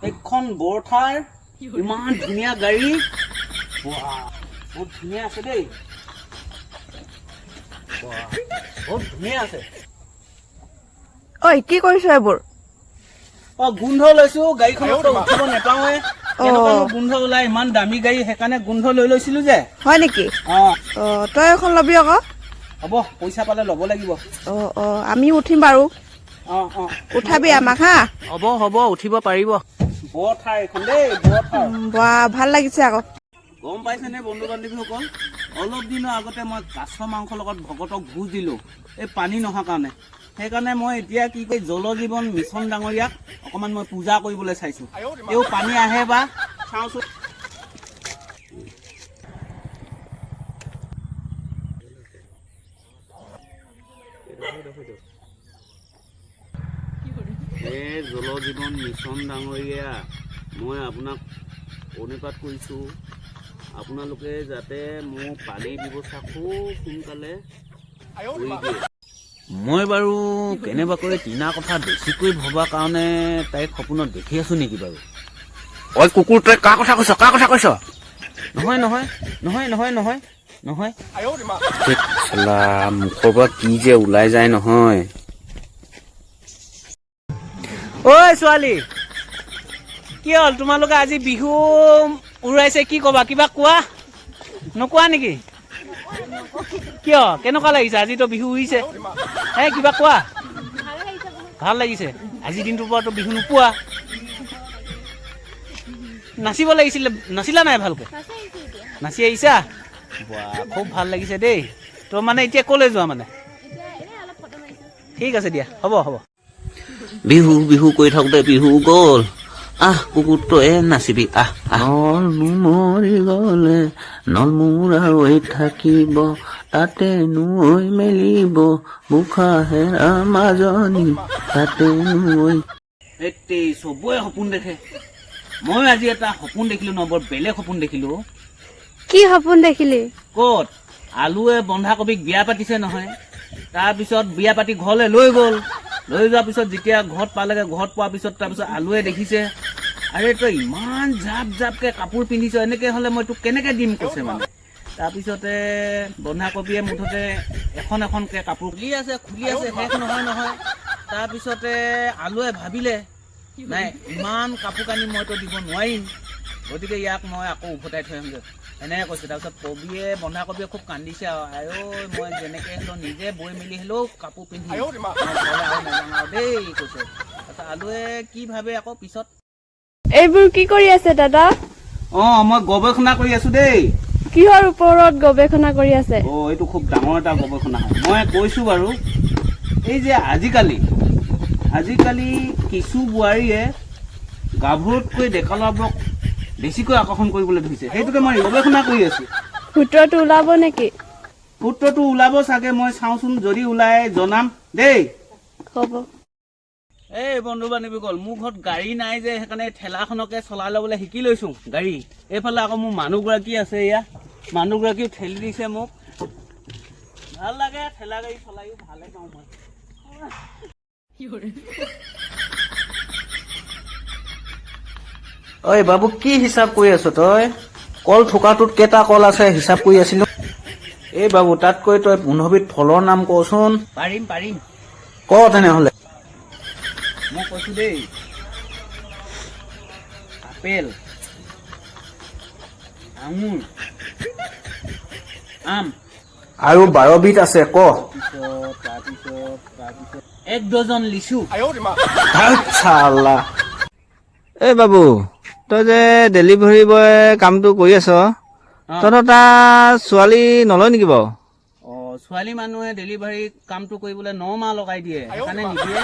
এইখন বৰঠাৰ ইমান ধুনীয়া গাড়ী বহুত ধুনীয়া আছে দেই বহুত ধুনীয়া আছে ঐ কি কৰিছ এইবোৰ গোন্ধ লৈছো গাড়ীখনত উঠিব নাপাওঁৱে কেনেকুৱানো গোন্ধ ওলাই ইমান দামী গাড়ী সেইকাৰণে গোন্ধ লৈ লৈছিলো যে হয় নেকি তই এখন ল'বি আকৌ হ'ব পইচা পালে ল'ব লাগিব আমি উঠিম বাৰু উঠাবি আমাক হা হ'ব হ'ব উঠিব পাৰিব বৰঠাৰ এইখন দেই বৰঠাৰ ভাল লাগিছে আকৌ গম পাইছেনে বন্ধু বান্ধৱীসকল অলপ দিনৰ আগতে মই কাছৰ মাংসৰ লগত ভকতক ভোজ দিলোঁ এই পানী নোহোৱাৰ কাৰণে সেইকাৰণে মই এতিয়া কি কয় জল জীৱন মিছন ডাঙৰীয়াক অকণমান মই পূজা কৰিবলৈ চাইছোঁ তেওঁ পানী আহে বা চাওঁচোন জল জীৱন মিছন ডাঙৰীয়া মই আপোনাক অনুৰোধ কৰিছোঁ আপোনালোকে যাতে মোক পানীৰ ব্যৱস্থা খুব সোনকালে কৰি দিয়ে মই বাৰু কেনেবাকৈ টিনা কথা বেছিকৈ ভবাৰ কাৰণে তাইক সপোনত দেখি আছো নেকি বাৰু ঐ কুকুৰ তই কাৰ কথা কৈছ নহয় নহয় নহয় নহয় নহয় নহয় মুখৰ পৰা কি যে ওলাই যায় নহয় ঐ ছোৱালী কি হ'ল তোমালোকে আজি বিহু উৰুৱাইছে কি ক'বা কিবা কোৱা নোকোৱা নেকি কিয় কেনেকুৱা লাগিছে আজিতো বিহু উৰিছে হে কিবা কোৱা ভাল লাগিছে আজি দিনটোৰ পৰাতো বিহু নোপোৱা নাচিব লাগিছিলে নাচিলা নাই ভালকে নাচি আহিছা খুব ভাল লাগিছে দেই তো মানে এতিয়া ক'লৈ যোৱা মানে ঠিক আছে দিয়া হ'ব হ'ব বিহু বিহু কৰি থাকোঁতে বিহু গ'ল কুকুৰটো নাচিবি নল মৰি গ'লে নল মূৰা হৈ থাকিব তাতে নৈ মেলিব মুখা হেৰা মাজনী তাতে নৈ চবৰে সপোন দেখে মই আজি এটা সপোন দেখিলো ন বৰ বেলেগ সপোন দেখিলো কি সপোন দেখিলি ক'ত আলুৱে বন্ধাকবিক বিয়া পাতিছে নহয় তাৰপিছত বিয়া পাতি ঘৰলৈ লৈ গ'ল লৈ যোৱাৰ পিছত যেতিয়া ঘৰত পালেগৈ ঘৰত পোৱাৰ পিছত তাৰপিছত আলুৱে দেখিছে আৰে তই ইমান জাপ জাপকে কাপোৰ পিন্ধিছ এনেকে হ'লে মই তোক কেনেকে দিম কৈছে মানে তাৰপিছতে বন্ধাকবিয়ে মুঠতে এখন এখনকে কাপোৰ খুলি আছে শেষ নহয় তাৰপিছতে আলুৱে ভাবিলে নাই ইমান কাপোৰ কানি মইতো দিব নোৱাৰিম গতিকে ইয়াক মই আকৌ উভতাই থৈ আহিমগৈ এনেকৈ কৈছে তাৰপিছত বন্ধাকবিয়ে খুব কান্দিছে আৰু মই যেনেকৈ হ'লেও নিজে বৈ মেলি হ'লেও কাপোৰ পিন্ধি নাজানো দেই কৈছে তাৰপিছত আলুৱে কি ভাবে আকৌ পিছত এইবোৰ কি কৰি আছে দাদা মই গৱেষণা কৰি আছো দেই কিহৰ ওপৰত গৱেষণা কৰি আছে এইটো খুব ডাঙৰ এটা গৱেষণা হয় মই কৈছো বাৰু এই যে আজিকালি কিছু বোৱাৰীয়ে গাভৰুতকৈ ডেকা ল'ৰাবোৰক বেছিকৈ আকৰ্ষণ কৰিবলৈ ধৰিছে সেইটোকে মই গৱেষণা কৰি আছো সূত্ৰটো ওলাব নেকি সূত্ৰটো ওলাব চাগে মই চাওঁচোন যদি ওলাই জনাম দেই হ'ব এই বন্ধু বান্ধৱীসকল মোৰ ঘৰত গাড়ী নাই যে সেইকাৰণে ঠেলাখনকে চলাই ল'বলৈ শিকি লৈছো গাড়ী এইফালে আকৌ মোৰ মানুহগৰাকী আছে এয়া মানুহগৰাকীও ঠেলি দিছে মোক ভাল লাগে ঠেলা গাড়ী চলাইও ভালে পাওঁ মই ঐ বাবু কি হিচাপ কৰি আছ তই কল থোকাটোত কেইটা কল আছে হিচাপ কৰি আছিলো এই বাবু তাতকৈ তই 15বিধ ফলৰ নাম কচোন পাৰিম ক তেনেহ'লে মই কৈছো দেই আপেল আঙুৰ আম আৰু 12বিধ আছে ক তাৰপিছত 1 ডজন লিচু এই বাবু তই যে ডেলিভাৰী বয় কামটো কৰি আছ তহঁতৰ তাত ছোৱালী নলয় নেকি বাৰু ছোৱালী মানুহে ডেলিভাৰী কামটো কৰিবলৈ 9 মাহ লগাই দিয়ে সেইকাৰণে নিদিয়ে